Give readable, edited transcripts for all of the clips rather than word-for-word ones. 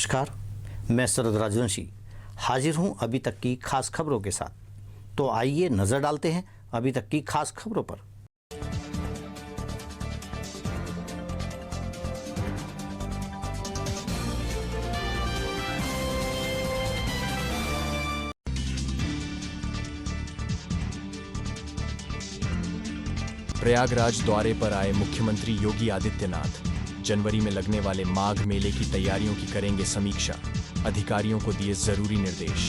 नमस्कार, मैं शरद राजवंशी हाजिर हूं अभी तक की खास खबरों के साथ। तो आइए नजर डालते हैं अभी तक की खास खबरों पर। प्रयागराज दौरे पर आए मुख्यमंत्री योगी आदित्यनाथ जनवरी में लगने वाले माघ मेले की तैयारियों की करेंगे समीक्षा, अधिकारियों को दिए जरूरी निर्देश।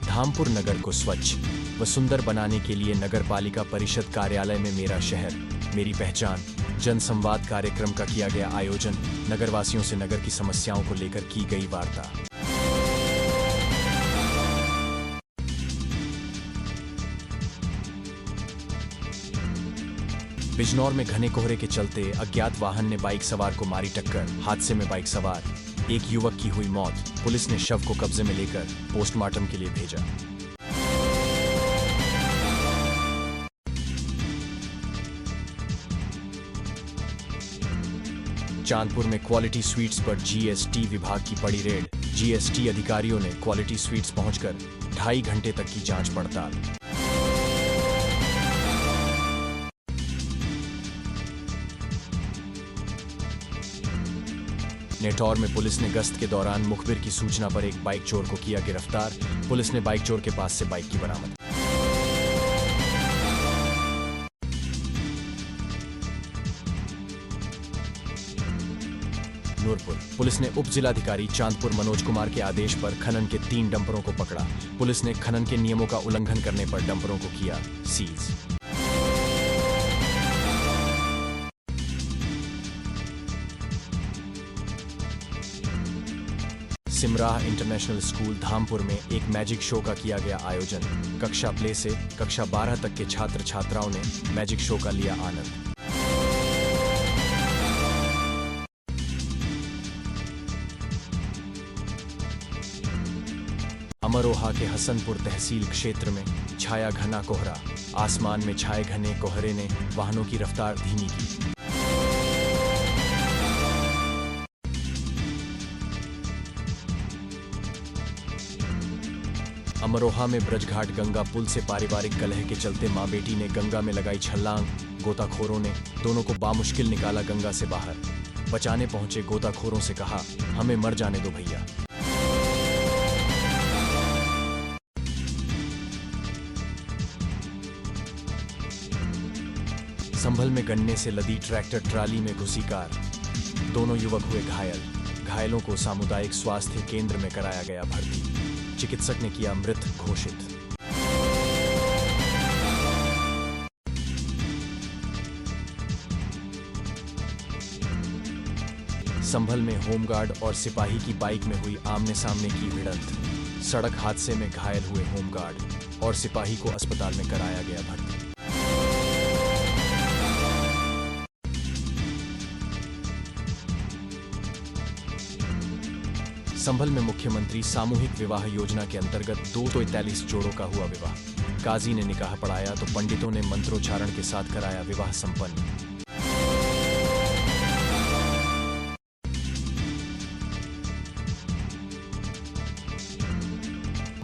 धामपुर नगर को स्वच्छ व सुंदर बनाने के लिए नगर पालिका परिषद कार्यालय में मेरा शहर मेरी पहचान जनसंवाद कार्यक्रम का किया गया आयोजन। नगरवासियों से नगर की समस्याओं को लेकर की गई वार्ता। बिजनौर में घने कोहरे के चलते अज्ञात वाहन ने बाइक सवार को मारी टक्कर। हादसे में बाइक सवार एक युवक की हुई मौत। पुलिस ने शव को कब्जे में लेकर पोस्टमार्टम के लिए भेजा। चांदपुर में क्वालिटी स्वीट्स पर जीएसटी विभाग की पड़ी रेड। जीएसटी अधिकारियों ने क्वालिटी स्वीट्स पहुंचकर 2.5 घंटे तक की जांच पड़ताल। नेटौर में पुलिस ने गश्त के दौरान मुखबिर की सूचना पर एक बाइक चोर को किया गिरफ्तार। पुलिस ने बाइक चोर के पास से बाइक की बरामद। नूरपुर पुलिस ने उप जिलाधिकारी चांदपुर मनोज कुमार के आदेश पर खनन के 3 डंपरों को पकड़ा। पुलिस ने खनन के नियमों का उल्लंघन करने पर डंपरों को किया सीज। सिमराह इंटरनेशनल स्कूल धामपुर में एक मैजिक शो का किया गया आयोजन। कक्षा प्ले से कक्षा 12 तक के छात्र छात्राओं ने मैजिक शो का लिया आनंद। अमरोहा के हसनपुर तहसील क्षेत्र में छाया घना कोहरा। आसमान में छाए घने कोहरे ने वाहनों की रफ्तार धीमी की। अमरोहा में ब्रजघाट गंगा पुल से पारिवारिक कलह के चलते मां बेटी ने गंगा में लगाई छलांग। गोताखोरों ने दोनों को बामुश्किल निकाला गंगा से बाहर। बचाने पहुंचे गोताखोरों से कहा, हमें मर जाने दो भैया। संभल में गन्ने से लदी ट्रैक्टर ट्राली में घुसी कार। दोनों युवक हुए घायल। घायलों को सामुदायिक स्वास्थ्य केंद्र में कराया गया भर्ती। चिकित्सक ने किया मृत घोषित। संभल में होमगार्ड और सिपाही की बाइक में हुई आमने सामने की भिड़ंत। सड़क हादसे में घायल हुए होमगार्ड और सिपाही को अस्पताल में कराया गया भर्ती। संभल में मुख्यमंत्री सामूहिक विवाह योजना के अंतर्गत 243 जोड़ों का हुआ विवाह। काजी ने निकाह पढ़ाया तो पंडितों ने मंत्रोच्चारण के साथ कराया विवाह संपन्न।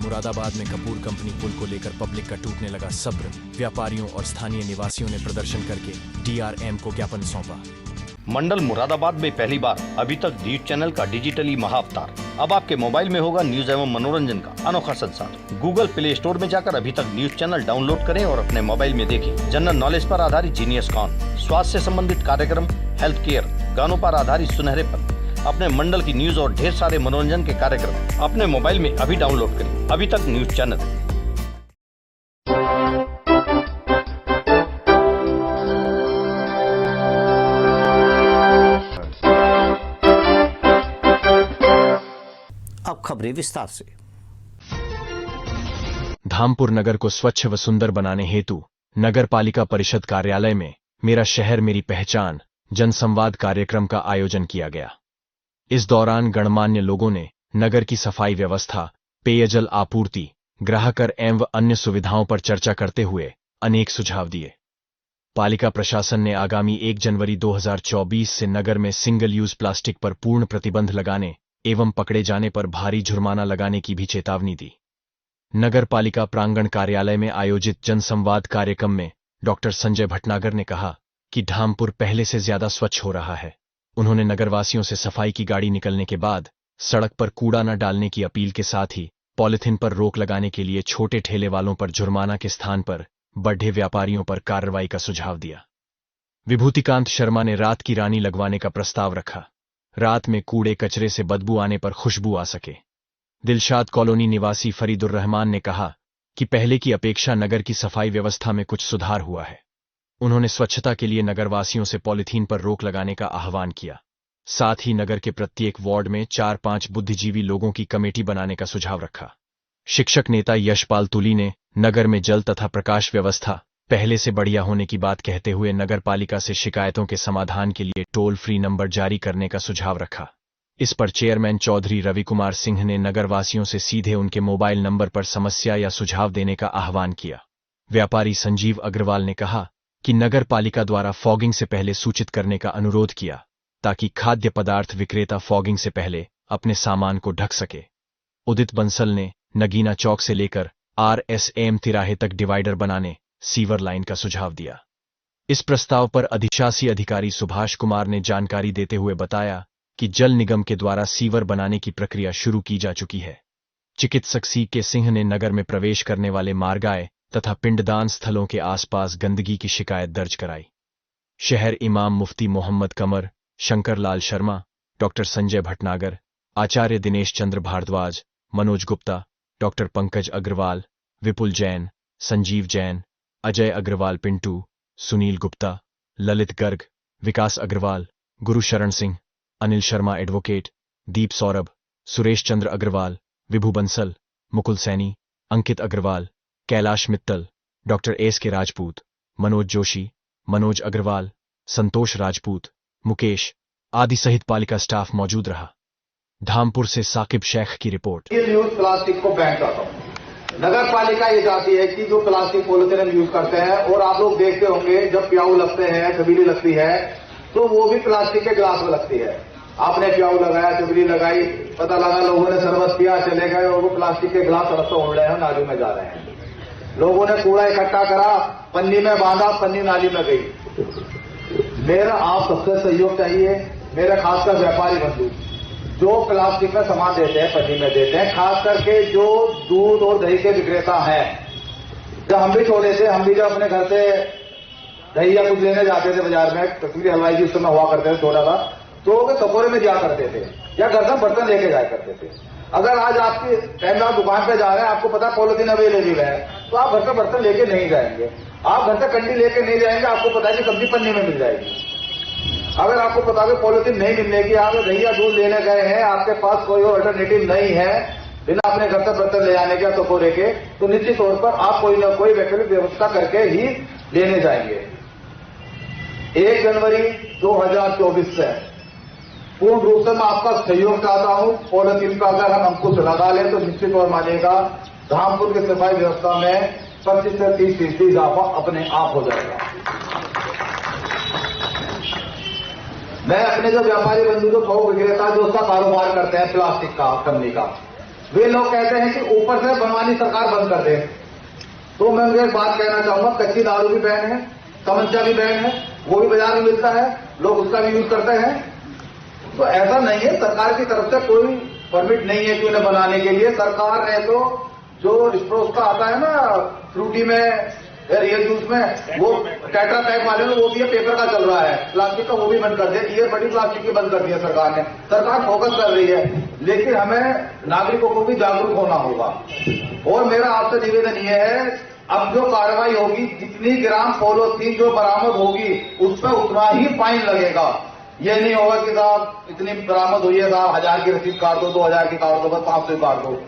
मुरादाबाद में कपूर कंपनी पुल को लेकर पब्लिक का टूटने लगा सब्र। व्यापारियों और स्थानीय निवासियों ने प्रदर्शन करके डीआरएम को ज्ञापन सौंपा। मंडल मुरादाबाद में पहली बार अभी तक न्यूज चैनल का डिजिटली महाअवतार। अब आपके मोबाइल में होगा न्यूज एवं मनोरंजन का अनोखा संसार। गूगल प्ले स्टोर में जाकर अभी तक न्यूज चैनल डाउनलोड करें और अपने मोबाइल में देखें। जनरल नॉलेज पर आधारित जीनियस कॉन, स्वास्थ्य से संबंधित कार्यक्रम, हेल्थ केयर, गानों पर आधारित सुनहरे पल, अपने मंडल की न्यूज और ढेर सारे मनोरंजन के कार्यक्रम अपने मोबाइल में अभी डाउनलोड करें। अभी तक न्यूज चैनल। अब खबरें विस्तार से। धामपुर नगर को स्वच्छ व सुंदर बनाने हेतु नगर पालिका परिषद कार्यालय में मेरा शहर मेरी पहचान जनसंवाद कार्यक्रम का आयोजन किया गया। इस दौरान गणमान्य लोगों ने नगर की सफाई व्यवस्था, पेयजल आपूर्ति, ग्राहक कर एवं अन्य सुविधाओं पर चर्चा करते हुए अनेक सुझाव दिए। पालिका प्रशासन ने आगामी 1 जनवरी 2024 से नगर में सिंगल यूज प्लास्टिक पर पूर्ण प्रतिबंध लगाने एवं पकड़े जाने पर भारी जुर्माना लगाने की भी चेतावनी दी। नगर पालिका प्रांगण कार्यालय में आयोजित जनसंवाद कार्यक्रम में डॉक्टर संजय भटनागर ने कहा कि धामपुर पहले से ज्यादा स्वच्छ हो रहा है। उन्होंने नगरवासियों से सफाई की गाड़ी निकलने के बाद सड़क पर कूड़ा न डालने की अपील के साथ ही पॉलिथीन पर रोक लगाने के लिए छोटे ठेले वालों पर जुर्माना के स्थान पर बड़े व्यापारियों पर कार्रवाई का सुझाव दिया। विभूतिकांत शर्मा ने रात की रानी लगवाने का प्रस्ताव रखा। रात में कूड़े कचरे से बदबू आने पर खुशबू आ सके। दिलशाद कॉलोनी निवासी फरीदुर रहमान ने कहा कि पहले की अपेक्षा नगर की सफाई व्यवस्था में कुछ सुधार हुआ है। उन्होंने स्वच्छता के लिए नगरवासियों से पॉलिथीन पर रोक लगाने का आह्वान किया। साथ ही नगर के प्रत्येक वार्ड में 4-5 बुद्धिजीवी लोगों की कमेटी बनाने का सुझाव रखा। शिक्षक नेता यशपाल तुली ने नगर में जल तथा प्रकाश व्यवस्था पहले से बढ़िया होने की बात कहते हुए नगर पालिका से शिकायतों के समाधान के लिए टोल फ्री नंबर जारी करने का सुझाव रखा। इस पर चेयरमैन चौधरी रवि कुमार सिंह ने नगरवासियों से सीधे उनके मोबाइल नंबर पर समस्या या सुझाव देने का आह्वान किया। व्यापारी संजीव अग्रवाल ने कहा कि नगर पालिका द्वारा फॉगिंग से पहले सूचित करने का अनुरोध किया ताकि खाद्य पदार्थ विक्रेता फॉगिंग से पहले अपने सामान को ढक सके। उदित बंसल ने नगीना चौक से लेकर RSM तिराहे तक डिवाइडर बनाने सीवर लाइन का सुझाव दिया। इस प्रस्ताव पर अधिशासी अधिकारी सुभाष कुमार ने जानकारी देते हुए बताया कि जल निगम के द्वारा सीवर बनाने की प्रक्रिया शुरू की जा चुकी है। चिकित्सक CK सिंह ने नगर में प्रवेश करने वाले मार्गाए तथा पिंडदान स्थलों के आसपास गंदगी की शिकायत दर्ज कराई। शहर इमाम मुफ्ती मोहम्मद कमर, शंकर लाल शर्मा, डॉक्टर संजय भटनागर, आचार्य दिनेश चंद्र भारद्वाज, मनोज गुप्ता, डॉक्टर पंकज अग्रवाल, विपुल जैन, संजीव जैन, अजय अग्रवाल पिंटू, सुनील गुप्ता, ललित गर्ग, विकास अग्रवाल, गुरुशरण सिंह, अनिल शर्मा एडवोकेट, दीप सौरभ, सुरेश चंद्र अग्रवाल, विभू बंसल, मुकुल सैनी, अंकित अग्रवाल, कैलाश मित्तल, डॉक्टर SK राजपूत, मनोज जोशी, मनोज अग्रवाल, संतोष राजपूत, मुकेश आदि सहित पालिका स्टाफ मौजूद रहा। धामपुर से साकिब शेख की रिपोर्ट। यूज प्लास्टिक को बैन करता हूं। नगर पालिका ये चाहती है कि जो प्लास्टिक पॉलिथीन हम यूज करते हैं, और आप लोग देखते होंगे जब प्याऊ लगते हैं, छबीली लगती है, तो वो भी प्लास्टिक के गिलास में लगती है। आपने प्याऊ लगाया, छबीली लगाई, पता लगा लोगों ने शरबत पिया, चले गए और वो प्लास्टिक के गिलास सड़क पर उड़ रहे हैं, नाली में जा रहे हैं। लोगों ने कूड़ा इकट्ठा करा, पन्नी में बांधा, पन्नी नाली में गई। मेरा आप सबसे सहयोग चाहिए, मेरे खासकर व्यापारी बंधु जो प्लास्टिक में सामान देते हैं, पन्नी में देते हैं, खास करके जो दूध और दही के विक्रेता हैं। जब हम भी छोटे थे, हम भी जब अपने घर से दही या कुछ लेने जाते थे बाजार में, कश्मीरी हलवाई जी उस समय हुआ करते थे थोड़ा सा, तो वो कटोरे में दिया करते थे या घर से बर्तन लेके जाया करते थे। अगर आज आपकी टाइम आप दुकान पे जा रहे हैं, आपको पता पॉलिथीन अवेलेबल है, तो आप घर से बर्तन लेके नहीं जाएंगे, आप घर से कंडी लेके नहीं जाएंगे। आपको पता है कि सब्जी पन्नी में मिल जाएगी। अगर आपको पता है पॉलिथीन नहीं मिलने की, आप दही या दूध लेने गए हैं, आपके पास कोई और अल्टरनेटिव नहीं है बिना अपने घर से बर्तन ले जाने के टकोरे के, तो निश्चित तौर पर आप कोई न कोई वैकल्पिक व्यवस्था करके ही लेने जाएंगे। 1 जनवरी 2024 से पूर्ण रूप से मैं आपका सहयोग चाहता हूं। पॉलिथीन का अगर हम अंकुश लगा लें तो निश्चित तौर मानिएगा धामपुर की सफाई व्यवस्था में 25 से 30% इजाफा अपने आप हो जाएगा। मैं अपने जो व्यापारी बंधु जो थोक विक्रेता जो उसका कारोबार करते हैं प्लास्टिक का कंपनी का, वे लोग कहते हैं कि ऊपर से बनवानी सरकार बंद कर दे, तो मैं उनसे एक बात कहना चाहूंगा, कच्ची दारू भी बैन है, तमंचा भी बैन है, वो भी बाजार में मिलता है, लोग उसका भी यूज करते हैं। तो ऐसा नहीं है, सरकार की तरफ से कोई परमिट नहीं है कि उन्हें बनाने के लिए। सरकार ने तो जो स्ट्रोस का आता है ना फ्रूटी में, रियल जूस में, वो टेट्रा पैक वाले में वो भी पेपर का चल रहा है, प्लास्टिक का वो भी बंद कर दिया। ये बड़ी प्लास्टिक की बंद कर दिया सरकार ने। सरकार फोकस कर रही है, लेकिन हमें नागरिकों को भी जागरूक होना होगा। और मेरा आपसे निवेदन ये है, अब जो कार्रवाई होगी, जितनी ग्राम पॉलीथीन जो बरामद होगी उस पर उतना ही फाइन लगेगा। ये नहीं होगा कि साहब इतनी बरामद हुई है साहब 1000 की रसीद काट दो, 2000 की काट दो, बस 500 काट दो।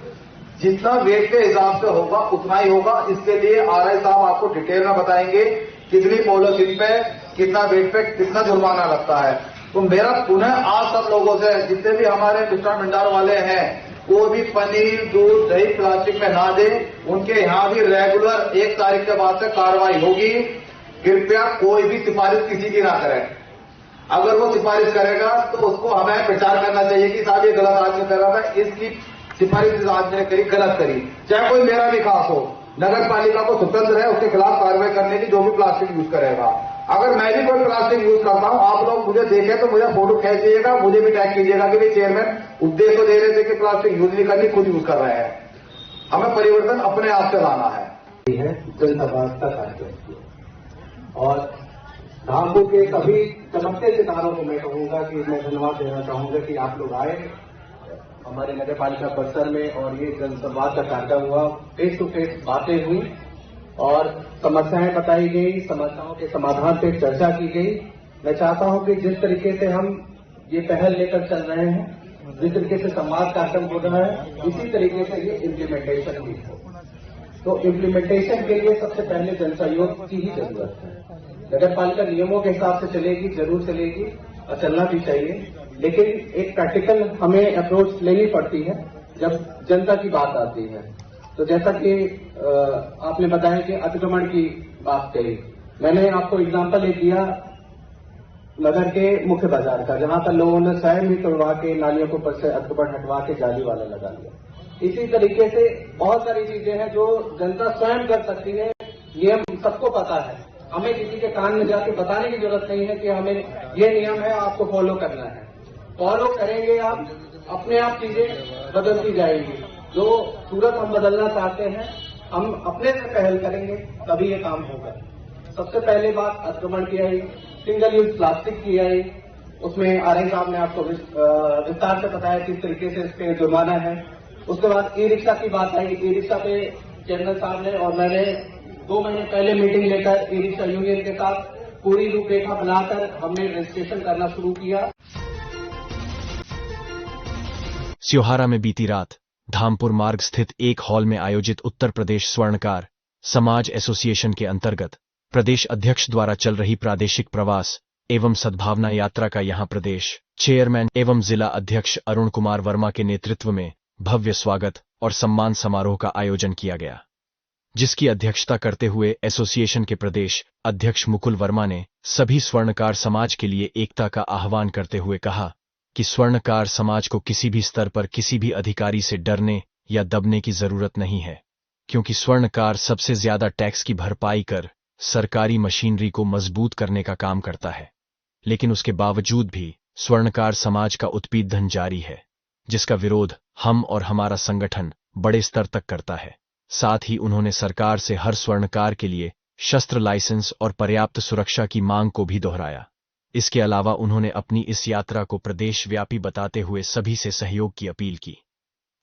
जितना वेट के हिसाब से होगा उतना ही होगा। इसके लिए RI साहब आपको डिटेल में बताएंगे कितनी पॉलीथीन पे, कितना वेट पे, कितना जुर्माना लगता है। तो मेरा पुनः आज सब लोगों से, जितने भी हमारे मिष्ठान भंडार वाले हैं, कोई भी पनीर, दूध, दही प्लास्टिक में ना दे। उनके यहाँ भी रेगुलर 1 तारीख के बाद से कार्रवाई होगी। कृपया कोई भी सिफारिश किसी की ना करें। अगर वो सिफारिश करेगा तो उसको हमें प्रचार करना चाहिए कि साहब ये गलत आदमी कर रहा था, इसकी सिफारिश इस आदमी ने करी, गलत करी। चाहे कोई मेरा भी खास हो, नगर पालिका को स्वतंत्र है उसके खिलाफ कार्रवाई करने की, जो भी प्लास्टिक यूज करेगा। अगर मैं भी कोई प्लास्टिक यूज करता हूं, आप लोग मुझे देखें तो मुझे फोटो खींचिएगा, मुझे भी टैग कीजिएगा कि भाई चेयरमैन उपदेश तो दे रहे थे कि प्लास्टिक यूज नहीं करनी, खुद यूज कर रहे हैं। हमें परिवर्तन अपने आप से लाना है। जनसंवाद का कार्यक्रम और धामपुर के सभी चमकते सितारों को मैं कहूंगा कि मैं धन्यवाद देना चाहूंगा कि आप लोग आए हमारे नगर पालिका परिसर में और ये जनसंवाद का कार्यक्रम हुआ। फेस टू फेस बातें हुई और समस्याएं बताई गई, समस्याओं के समाधान पे चर्चा की गई। मैं चाहता हूं कि जिस तरीके से हम ये पहल लेकर चल रहे हैं, जिस तरीके से संवाद कार्यक्रम हो रहा है, इसी तरीके से ये इम्प्लीमेंटेशन भी हो। तो इम्प्लीमेंटेशन के लिए सबसे पहले जन सहयोग की ही जरूरत है। नगर पालिका नियमों के हिसाब से चलेगी, जरूर चलेगी और चलना भी चाहिए, लेकिन एक प्रैक्टिकल हमें अप्रोच लेनी पड़ती है जब जनता की बात आती है। तो जैसा कि आपने बताया कि अतिक्रमण की बात कही, मैंने आपको एग्जाम्पल एक दिया नगर के मुख्य बाजार का, जहां पर लोगों ने स्वयं ही तोड़वा के नालियों के ऊपर से अतिक्रमण हटवा के जाली वाला लगा लिया। इसी तरीके से बहुत सारी चीजें हैं जो जनता स्वयं कर सकती है। नियम सबको पता है, हमें किसी के कान में जाके बताने की जरूरत नहीं है कि हमें ये नियम है, आपको फॉलो करना है। फॉलो करेंगे आप, अपने आप चीजें बदलती जाएगी। जो सूरत हम बदलना चाहते हैं, हम अपने से पहल करेंगे तभी ये काम होगा। सबसे पहले बात अतिक्रमण की आई, सिंगल यूज प्लास्टिक की आई, उसमें आरएन साहब ने आपको विस्तार से बताया किस तरीके से इस पे जुर्माना है। उसके बाद ई रिक्शा की बात आई। ई रिक्शा पे चेयरमैन साहब ने और मैंने 2 महीने पहले मीटिंग लेकर ई रिक्शा यूनियन के साथ पूरी रूपरेखा बनाकर हमने रजिस्ट्रेशन करना शुरू किया। स्योहारा में बीती रात धामपुर मार्ग स्थित एक हॉल में आयोजित उत्तर प्रदेश स्वर्णकार समाज एसोसिएशन के अंतर्गत प्रदेश अध्यक्ष द्वारा चल रही प्रादेशिक प्रवास एवं सद्भावना यात्रा का यहां प्रदेश चेयरमैन एवं जिला अध्यक्ष अरुण कुमार वर्मा के नेतृत्व में भव्य स्वागत और सम्मान समारोह का आयोजन किया गया, जिसकी अध्यक्षता करते हुए एसोसिएशन के प्रदेश अध्यक्ष मुकुल वर्मा ने सभी स्वर्णकार समाज के लिए एकता का आह्वान करते हुए कहा कि स्वर्णकार समाज को किसी भी स्तर पर किसी भी अधिकारी से डरने या दबने की जरूरत नहीं है, क्योंकि स्वर्णकार सबसे ज्यादा टैक्स की भरपाई कर सरकारी मशीनरी को मजबूत करने का काम करता है। लेकिन उसके बावजूद भी स्वर्णकार समाज का उत्पीड़न जारी है, जिसका विरोध हम और हमारा संगठन बड़े स्तर तक करता है। साथ ही उन्होंने सरकार से हर स्वर्णकार के लिए शस्त्र लाइसेंस और पर्याप्त सुरक्षा की मांग को भी दोहराया। इसके अलावा उन्होंने अपनी इस यात्रा को प्रदेश व्यापी बताते हुए सभी से सहयोग की अपील की।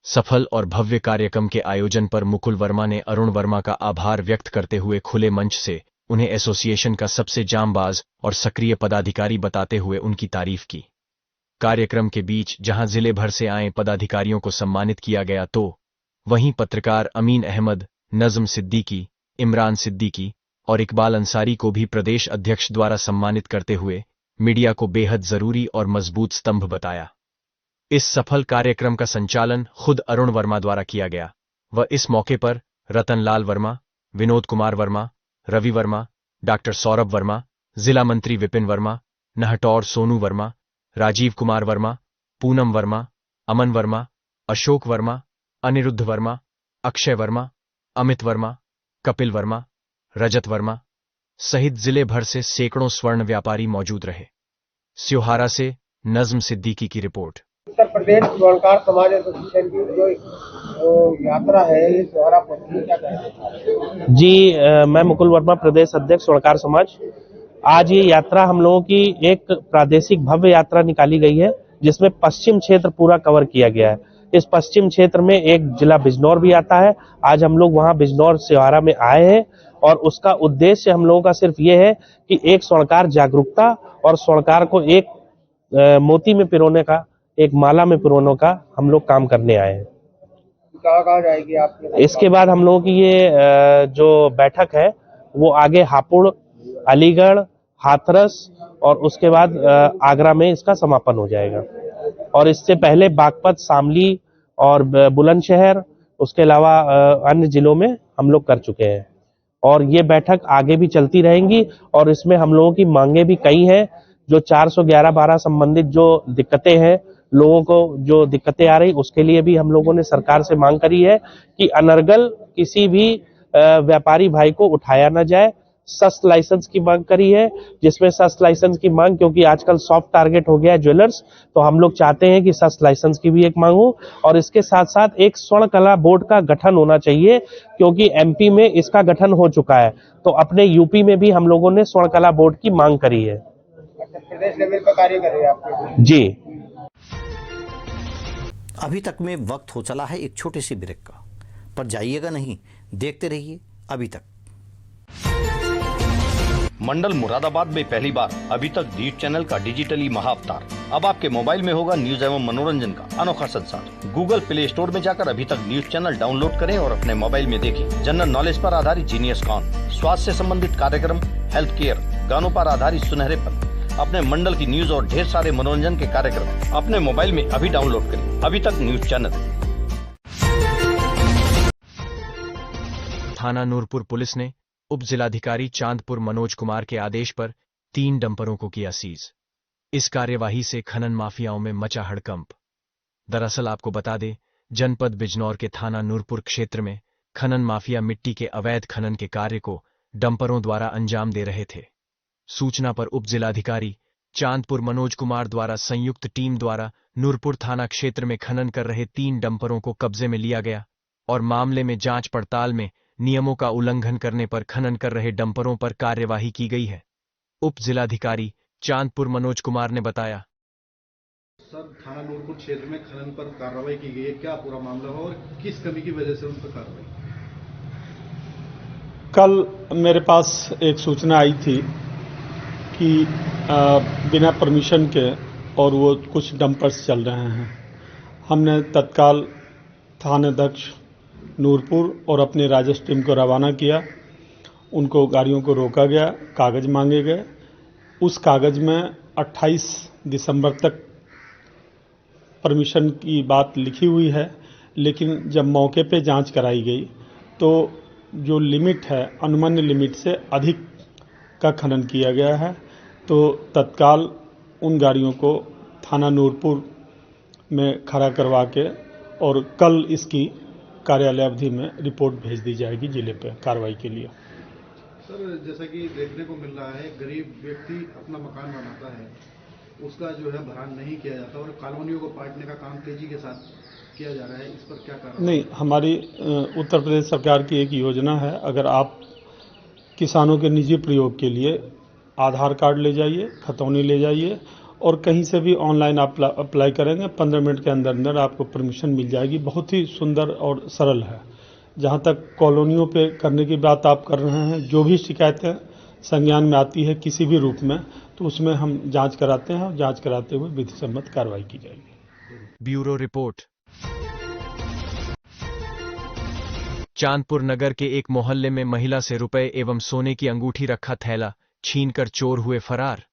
सफल और भव्य कार्यक्रम के आयोजन पर मुकुल वर्मा ने अरुण वर्मा का आभार व्यक्त करते हुए खुले मंच से उन्हें एसोसिएशन का सबसे जांबाज और सक्रिय पदाधिकारी बताते हुए उनकी तारीफ की। कार्यक्रम के बीच जहां जिले भर से आए पदाधिकारियों को सम्मानित किया गया, तो वहीं पत्रकार अमीन अहमद, नज़म सिद्दीकी, इमरान सिद्दीकी और इकबाल अंसारी को भी प्रदेश अध्यक्ष द्वारा सम्मानित करते हुए मीडिया को बेहद जरूरी और मजबूत स्तंभ बताया। इस सफल कार्यक्रम का संचालन खुद अरुण वर्मा द्वारा किया गया व इस मौके पर रतनलाल वर्मा, विनोद कुमार वर्मा, रवि वर्मा, डॉक्टर सौरभ वर्मा, जिला मंत्री विपिन वर्मा, नहटौर सोनू वर्मा, राजीव कुमार वर्मा, पूनम वर्मा, अमन वर्मा, अशोक वर्मा, अनिरुद्ध वर्मा, अक्षय वर्मा, अमित वर्मा, कपिल वर्मा, रजत वर्मा सहित जिले भर से सैकड़ों स्वर्ण व्यापारी मौजूद रहे। स्योहारा से नज़म सिद्दीकी की रिपोर्ट। उत्तर प्रदेश स्वर्णकार समाज एसोसिएशन की जो यात्रा है, ये स्योहारा पहुंची, क्या कहते हैं? जी, मैं मुकुल वर्मा, प्रदेश अध्यक्ष स्वर्णकार समाज। आज ये यात्रा हम लोगों की एक प्रादेशिक भव्य यात्रा निकाली गई है, जिसमें पश्चिम क्षेत्र पूरा कवर किया गया है। इस पश्चिम क्षेत्र में एक जिला बिजनौर भी आता है। आज हम लोग वहां बिजनौर स्योहारा में आए हैं और उसका उद्देश्य हम लोगों का सिर्फ ये है कि एक स्वर्णकार जागरूकता और स्वर्णकार को एक मोती में पिरोने का, एक माला में पिरोने का हम लोग काम करने आए हैं। कहाँ जाएगी आपकी? इसके बाद हम लोगों की ये जो बैठक है वो आगे हापुड़, अलीगढ़, हाथरस और उसके बाद आगरा में इसका समापन हो जाएगा। और इससे पहले बागपत, शामली और बुलंदशहर, उसके अलावा अन्य जिलों में हम लोग कर चुके हैं। और ये बैठक आगे भी चलती रहेंगी और इसमें हम लोगों की मांगे भी कई हैं। जो 411-12 संबंधित जो दिक्कतें हैं, लोगों को जो दिक्कतें आ रही, उसके लिए भी हम लोगों ने सरकार से मांग करी है कि अनर्गल किसी भी व्यापारी भाई को उठाया ना जाए। सस्त लाइसेंस की मांग करी है, जिसमें सस्त लाइसेंस की मांग, क्योंकि आजकल सॉफ्ट टारगेट हो गया है ज्वेलर्स, तो हम लोग चाहते हैं कि सस्त लाइसेंस की भी एक मांग हो। और इसके साथ साथ एक स्वर्ण कला बोर्ड का गठन होना चाहिए, क्योंकि एमपी में इसका गठन हो चुका है, तो अपने यूपी में भी हम लोगों ने स्वर्ण कला बोर्ड की मांग करी है। प्रदेश लेवल पर कार्य कर रहे हैं आप? जी। अभी तक में वक्त हो चला है एक छोटे से ब्रेक का, पर जाइएगा नहीं, देखते रहिए अभी तक। मंडल मुरादाबाद में पहली बार अभी तक डीट चैनल का डिजिटली महाअवतार। अब आपके मोबाइल में होगा न्यूज एवं मनोरंजन का अनोखा संसार। गूगल प्ले स्टोर में जाकर अभी तक न्यूज चैनल डाउनलोड करें और अपने मोबाइल में देखें जनरल नॉलेज पर आधारित जीनियस कॉन, स्वास्थ्य से संबंधित कार्यक्रम, हेल्थ केयर, गानों पर आधारित सुनहरे पल, अपने मंडल की न्यूज और ढेर सारे मनोरंजन के कार्यक्रम अपने मोबाइल में अभी डाउनलोड करें अभी तक न्यूज चैनल। थाना नूरपुर पुलिस ने उप जिलाधिकारी चांदपुर मनोज कुमार के आदेश पर 3 डंपरों को किया सीज। इस कार्यवाही से खनन माफियाओं में मचा हड़कंप। दरअसल आपको बता दें, जनपद बिजनौर के थाना नूरपुर क्षेत्र में खनन माफिया मिट्टी के अवैध खनन के कार्य को डंपरों द्वारा अंजाम दे रहे थे। सूचना पर उप जिलाधिकारी चांदपुर मनोज कुमार द्वारा संयुक्त टीम द्वारा नूरपुर थाना क्षेत्र में खनन कर रहे 3 डंपरों को कब्जे में लिया गया और मामले में जांच पड़ताल में नियमों का उल्लंघन करने पर खनन कर रहे डंपरों पर कार्यवाही की गई है। उप जिलाधिकारी चांदपुर मनोज कुमार ने बताया। सर, थाना नूरपुर क्षेत्र में खनन पर कार्रवाई की गई है, क्या पूरा मामला है और किस कमी की वजह से उन पर कार्रवाई? कल मेरे पास एक सूचना आई थी कि बिना परमिशन के और वो कुछ डंपर्स चल रहे हैं। हमने तत्काल थानाध्यक्ष नूरपुर और अपनी राजस्व टीम को रवाना किया। उनको गाड़ियों को रोका गया, कागज मांगे गए। उस कागज में 28 दिसंबर तक परमिशन की बात लिखी हुई है, लेकिन जब मौके पे जांच कराई गई तो जो लिमिट है, अनुमान्य लिमिट से अधिक का खनन किया गया है। तो तत्काल उन गाड़ियों को थाना नूरपुर में खड़ा करवा के और कल इसकी कार्यालय अवधि में रिपोर्ट भेज दी जाएगी जिले पे कार्रवाई के लिए। सर, जैसा कि देखने को मिल रहा है, गरीब व्यक्ति अपना मकान बनाता है, उसका जो है भरान नहीं किया जाता और कॉलोनियों को पाटने का काम तेजी के साथ किया जा रहा है, इस पर क्या कारण? नहीं, हमारी उत्तर प्रदेश सरकार की एक योजना है, अगर आप किसानों के निजी प्रयोग के लिए आधार कार्ड ले जाइए, खतौनी ले जाइए और कहीं से भी ऑनलाइन आप अप्लाई करेंगे, 15 मिनट के अंदर अंदर आपको परमिशन मिल जाएगी। बहुत ही सुंदर और सरल है। जहां तक कॉलोनियों पे करने की बात आप कर रहे हैं, जो भी शिकायतें संज्ञान में आती है किसी भी रूप में, तो उसमें हम जांच कराते हैं और जांच कराते हुए विधि सम्मत कार्रवाई की जाएगी। Bureau report. चांदपुर नगर के एक मोहल्ले में महिला से रुपए एवं सोने की अंगूठी रखा थैला छीनकर चोर हुए फरार।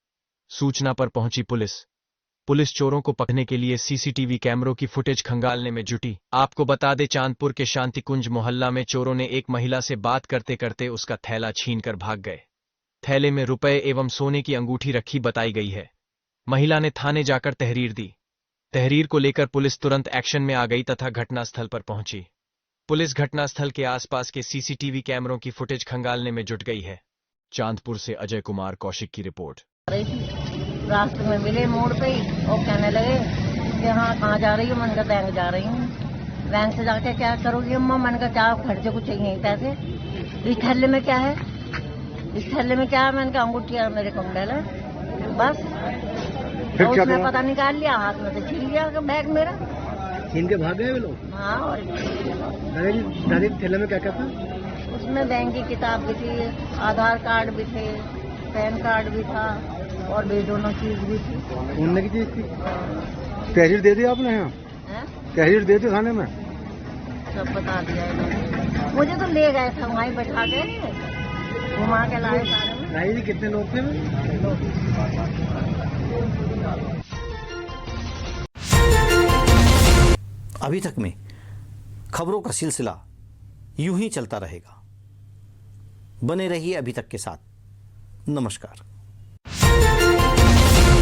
सूचना पर पहुंची पुलिस चोरों को पकड़ने के लिए सीसीटीवी कैमरों की फुटेज खंगालने में जुटी। आपको बता दें, चांदपुर के शांतिकुंज मोहल्ला में चोरों ने एक महिला से बात करते करते उसका थैला छीनकर भाग गए। थैले में रुपए एवं सोने की अंगूठी रखी बताई गई है। महिला ने थाने जाकर तहरीर दी। तहरीर को लेकर पुलिस तुरंत एक्शन में आ गई तथा घटनास्थल पर पहुंची। पुलिस घटनास्थल के आसपास के सीसीटीवी कैमरों की फुटेज खंगालने में जुट गई है। चांदपुर से अजय कुमार कौशिक की रिपोर्ट। रास्ते में मिले मोड़ पे ही और कहने लगे कि हाँ कहाँ जा रही हो? मैंने कहा बैंक जा रही हूँ। बैंक से जाके क्या करोगी अम्मा? मैंने कहा क्या खर्चे को चाहिए पैसे। इस थैले में क्या है? इस थैले में क्या है? मैंने कहा अंगूठिया मेरे कुंडल है, बस। फिर तो उसने पता निकाल लिया, हाथ में से छीन लिया बैग मेरा, छीन के भाग गए वे लोग। हाँ। और दादी थैले में क्या क्या था? उसमें बैंक की किताब भी थी, आधार कार्ड भी थे, पैन कार्ड भी था और भी दोनों चीज भी थी। ढूंढने की चीज थी। तहरीर दे दी आपने? यहाँ तहरीर दे दी थाने में? सब बता दिया इन्होंने। मुझे तो ले गए थे वहीं बैठा के, घुमा के लाए सारे में। भाई जी कितने लोग थे? अभी तक में खबरों का सिलसिला यूं ही चलता रहेगा। बने रहिए अभी तक के साथ। नमस्कार।